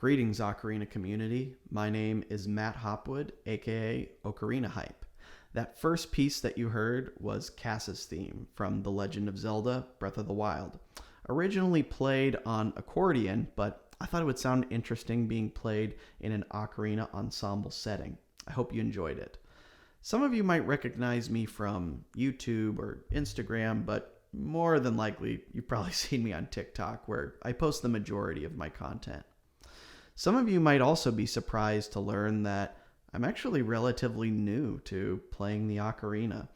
Greetings, Ocarina community. My name is Matt Hopwood, aka OcarinaFest. That first piece that you heard was Kass's theme from The Legend of Zelda: Breath of the Wild. Originally played on accordion, but I thought it would sound interesting being played in an ocarina ensemble setting. I hope you enjoyed it. Some of you might recognize me from YouTube or Instagram, but more than likely, you've probably seen me on TikTok, where I post the majority of my content. Some of you might also be surprised to learn that I'm actually relatively new to playing the ocarina.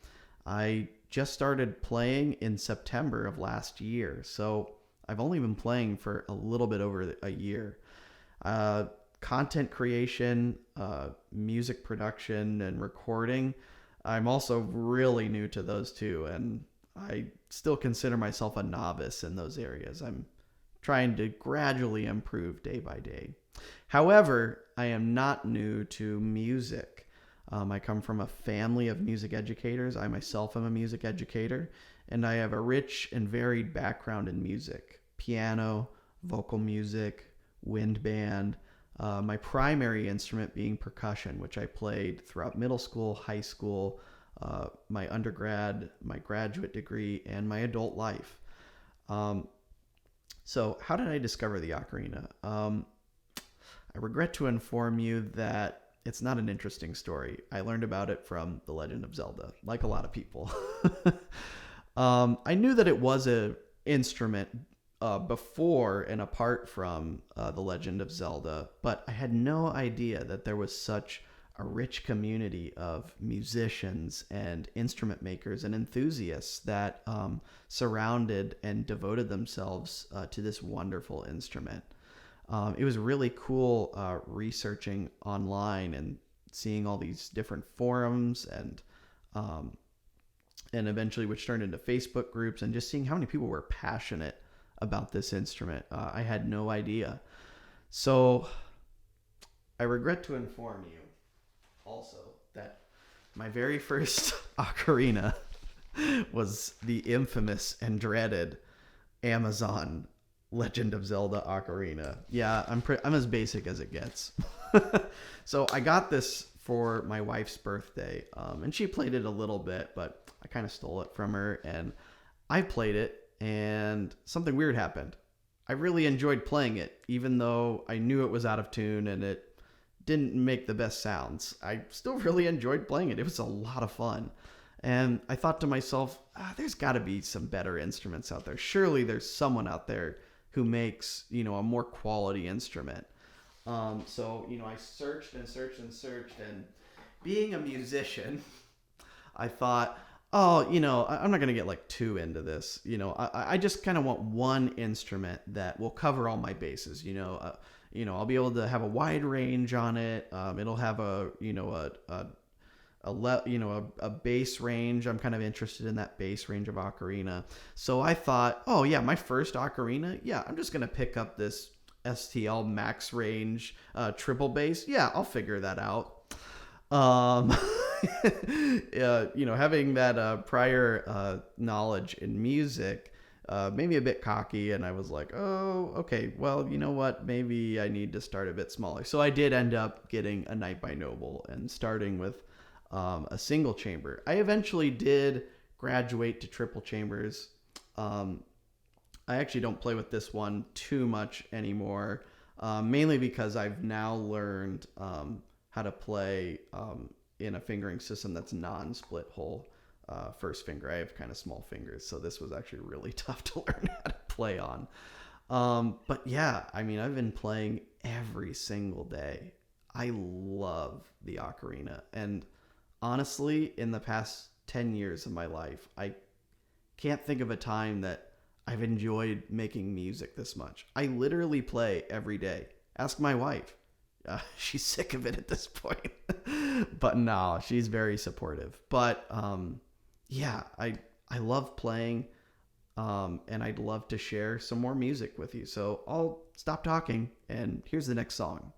I just started playing in September of last year, so I've only been playing for a little bit over a year. Content creation, music production, and recording, I'm also really new to those too, and I still consider myself a novice in those areas. I'm trying to gradually improve day by day. However, I am not new to music. I come from a family of music educators. I myself am a music educator, and I have a rich and varied background in music. Piano, vocal music, wind band, my primary instrument being percussion, which I played throughout middle school, high school, my undergrad, my graduate degree, and my adult life. So how did I discover the ocarina? I regret to inform you that it's not an interesting story. I learned about it from The Legend of Zelda, like a lot of people. I knew that it was an instrument before and apart from The Legend of Zelda, but I had no idea that there was such a rich community of musicians and instrument makers and enthusiasts that surrounded and devoted themselves to this wonderful instrument. It was really cool researching online and seeing all these different forums and eventually which turned into Facebook groups, and just seeing how many people were passionate about this instrument. I had no idea. So I regret to inform you also that my very first ocarina was the infamous and dreaded Amazon Legend of Zelda ocarina. Yeah, I'm as basic as it gets. So I got this for my wife's birthday, and she played it a little bit, but I kind of stole it from her, and I played it, and something weird happened. I really enjoyed playing it, even though I knew it was out of tune and it didn't make the best sounds. I still really enjoyed playing it. It was a lot of fun. And I thought to myself, there's got to be some better instruments out there. Surely there's someone out there who makes, a more quality instrument. So, I searched and searched and searched, and being a musician, I thought, I'm not going to get too into this. I just kind of want one instrument that will cover all my bases. I'll be able to have a wide range on it. It'll have a bass range. I'm kind of interested in that bass range of ocarina. So I thought, my first ocarina, I'm just going to pick up this STL max range triple bass. Yeah, I'll figure that out. Having that prior knowledge in music made me a bit cocky, and I was like, oh, okay, well, you know what? Maybe I need to start a bit smaller. So I did end up getting a Knight by Noble and starting with a single chamber. I eventually did graduate to triple chambers. I actually don't play with this one too much anymore, mainly because I've now learned how to play in a fingering system that's non-split hole first finger. I have kind of small fingers, so this was actually really tough to learn how to play on. But yeah, I mean, I've been playing every single day. I love the ocarina. And honestly, in the past 10 years of my life, I can't think of a time that I've enjoyed making music this much. I literally play every day. Ask my wife. She's sick of it at this point. But no, she's very supportive. But yeah, I love playing. And I'd love to share some more music with you. So I'll stop talking, and here's the next song.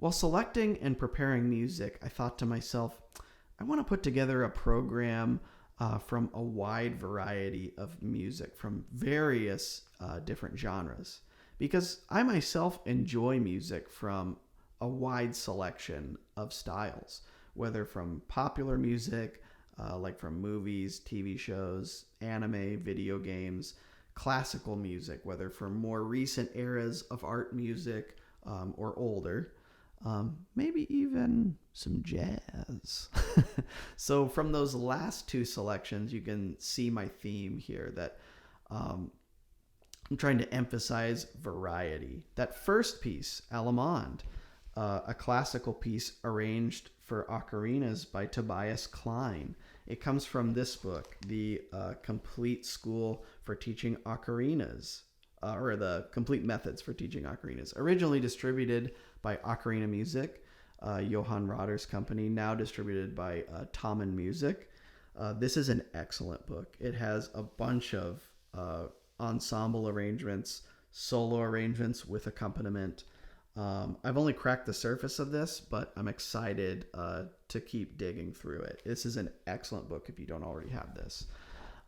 While selecting and preparing music, I thought to myself, I want to put together a program from a wide variety of music from various different genres. Because I myself enjoy music from a wide selection of styles, whether from popular music, like from movies, TV shows, anime, video games, classical music, whether from more recent eras of art music or older, maybe even some jazz. So from those last two selections, you can see my theme here that I'm trying to emphasize variety. That first piece, Allemande, a classical piece arranged for ocarinas by Tobias Klein. It comes from this book, The Complete School for Teaching Ocarinas, or The Complete Methods for Teaching Ocarinas. Originally distributed by Ocarina Music, Johann Rotter's company, now distributed by Tommen Music. This is an excellent book. It has a bunch of ensemble arrangements, solo arrangements with accompaniment. I've only cracked the surface of this, but I'm excited to keep digging through it. This is an excellent book if you don't already have this.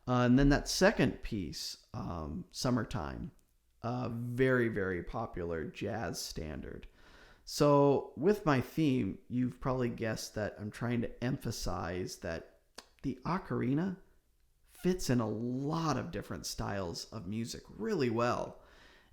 And then that second piece, Summertime, very, very popular jazz standard. So with my theme, you've probably guessed that I'm trying to emphasize that the ocarina fits in a lot of different styles of music really well.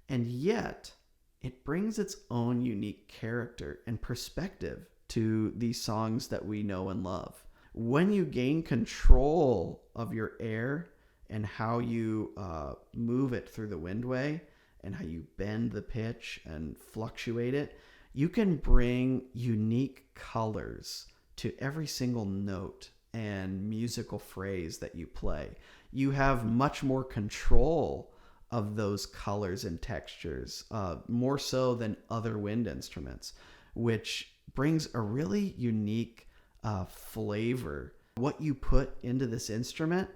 And yet, it brings its own unique character and perspective to these songs that we know and love. When you gain control of your air and how you move it through the windway and how you bend the pitch and fluctuate it, you can bring unique colors to every single note and musical phrase that you play. You have much more control of those colors and textures, more so than other wind instruments, which brings a really unique flavor. What you put into this instrument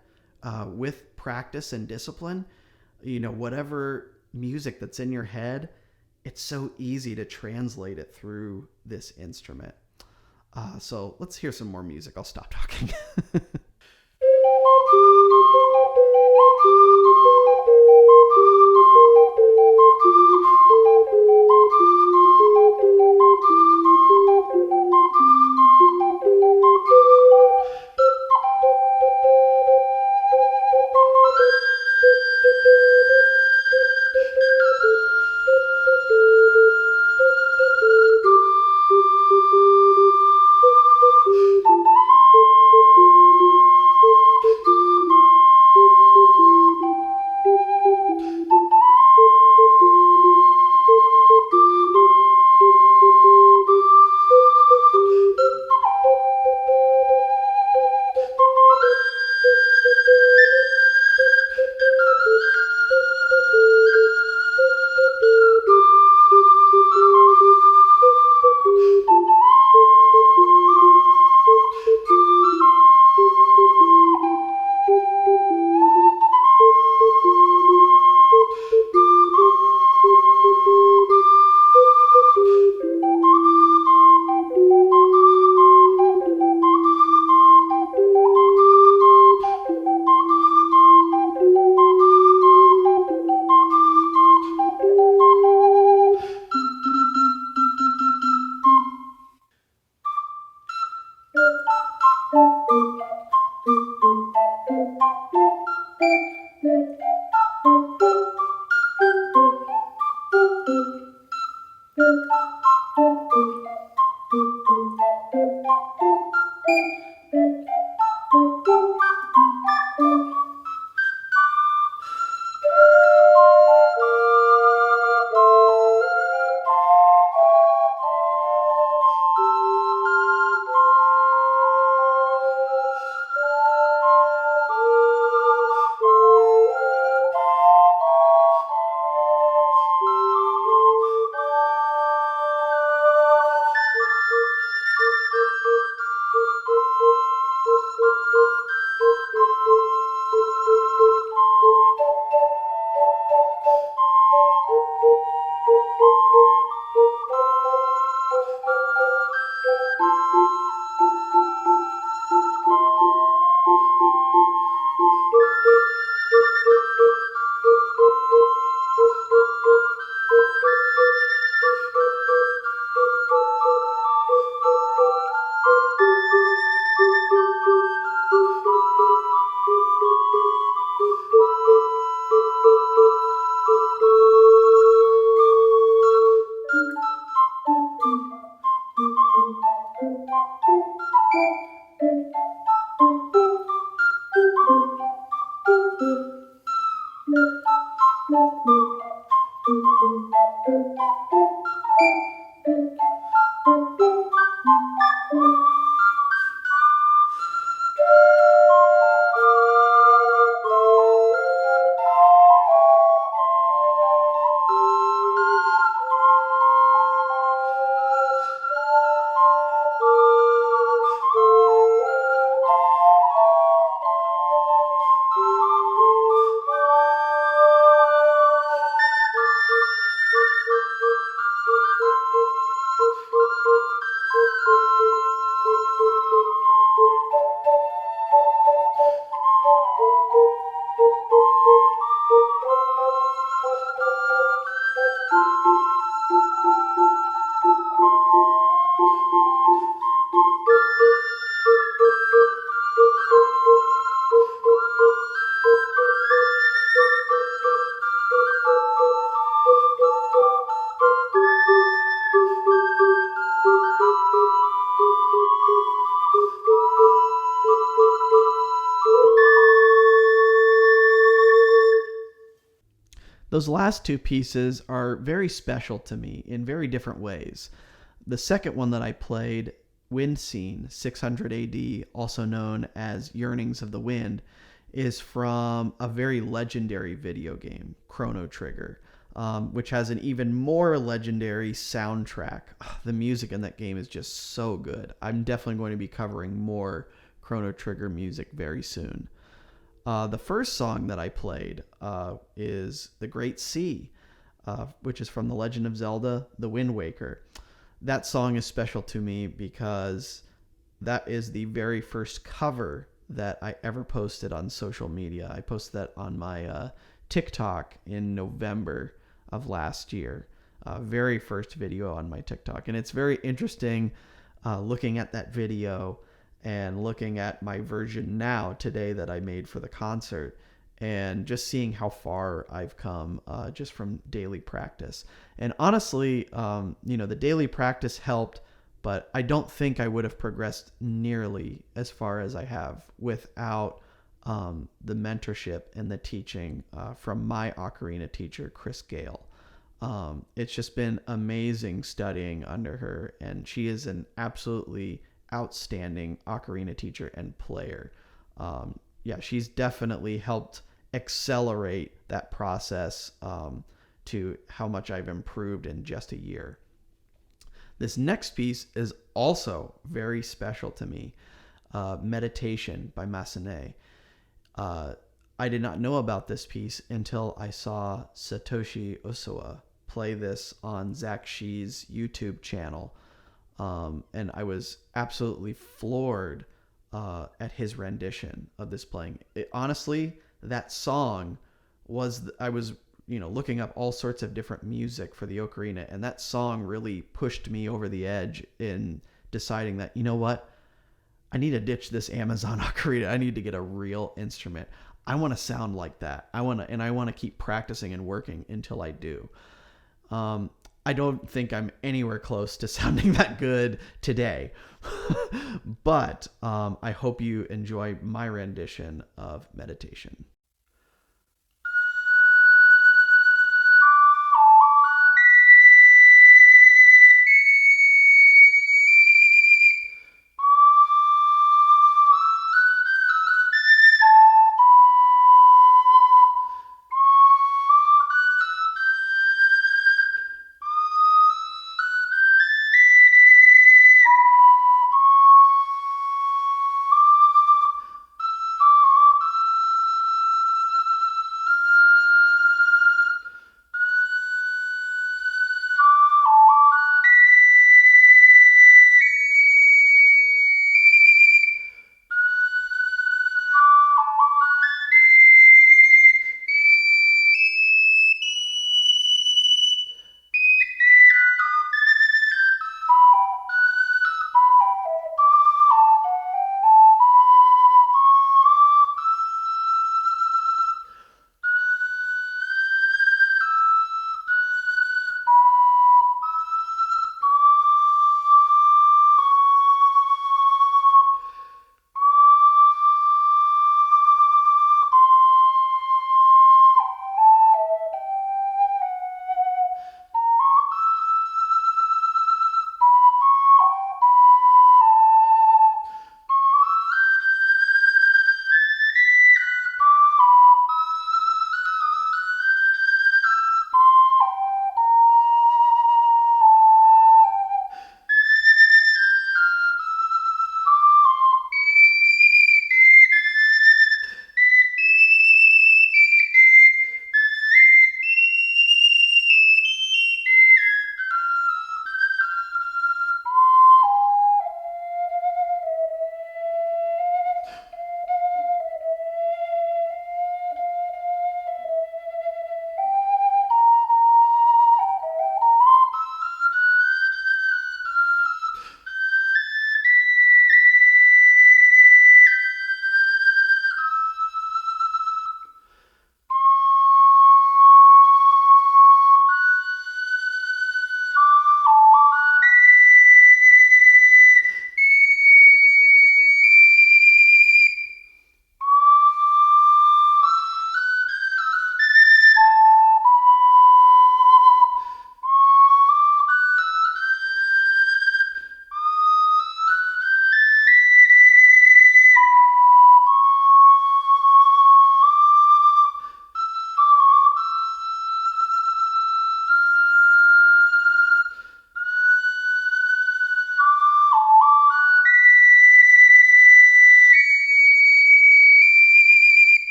with practice and discipline, whatever music that's in your head, it's so easy to translate it through this instrument. So let's hear some more music. I'll stop talking. Those last two pieces are very special to me in very different ways. The second one that I played, Wind Scene 600 AD, also known as Yearnings of the Wind, is from a very legendary video game, Chrono Trigger, which has an even more legendary soundtrack. The music in that game is just so good. I'm definitely going to be covering more Chrono Trigger music very soon. The first song that I played is The Great Sea, which is from The Legend of Zelda, The Wind Waker. That song is special to me because that is the very first cover that I ever posted on social media. I posted that on my TikTok in November of last year. Very first video on my TikTok. And it's very interesting looking at that video and looking at my version now today that I made for the concert and just seeing how far I've come just from daily practice. And honestly, the daily practice helped, but I don't think I would have progressed nearly as far as I have without the mentorship and the teaching from my ocarina teacher, Chris Gale. It's just been amazing studying under her, and she is an absolutely outstanding ocarina teacher and player. She's definitely helped accelerate that process to how much I've improved in just a year. This next piece is also very special to me, Meditation by Massenet. I did not know about this piece until I saw Satoshi Usawa play this on Zach Shee's YouTube channel. And I was absolutely floored at his rendition of this playing. Honestly, that song I was looking up all sorts of different music for the ocarina, and that song really pushed me over the edge in deciding that, you know what, I need to ditch this Amazon ocarina. I need to get a real instrument. I want to sound like that. I want to keep practicing and working until I do. I don't think I'm anywhere close to sounding that good today, but I hope you enjoy my rendition of Meditation.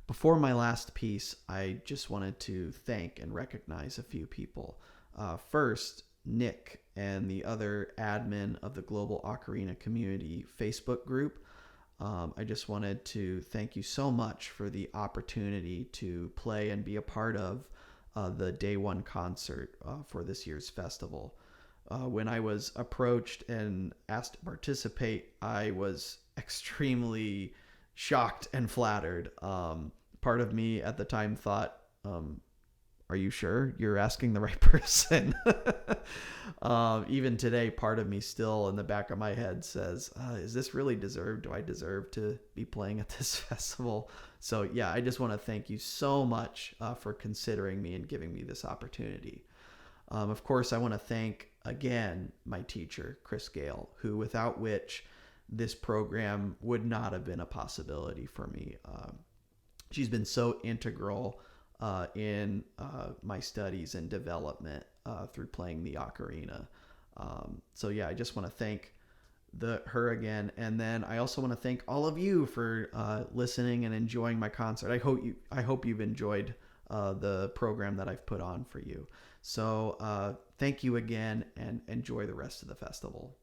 Before my last piece, I just wanted to thank and recognize a few people. First, Nick and the other admin of the Global Ocarina Community Facebook group. I just wanted to thank you so much for the opportunity to play and be a part of the day one concert for this year's festival. When I was approached and asked to participate, I was extremely shocked and flattered. Part of me at the time thought, are you sure you're asking the right person? Even today, part of me still in the back of my head says, is this really deserved? Do I deserve to be playing at this festival? So yeah, I just want to thank you so much for considering me and giving me this opportunity. Of course, I want to thank again my teacher, Chris Gale, who without which this program would not have been a possibility for me. She's been so integral in my studies and development through playing the ocarina. So yeah, I just want to thank her again, and then I also want to thank all of you for listening and enjoying my concert. I hope you've enjoyed the program that I've put on for you. So thank you again, and enjoy the rest of the festival.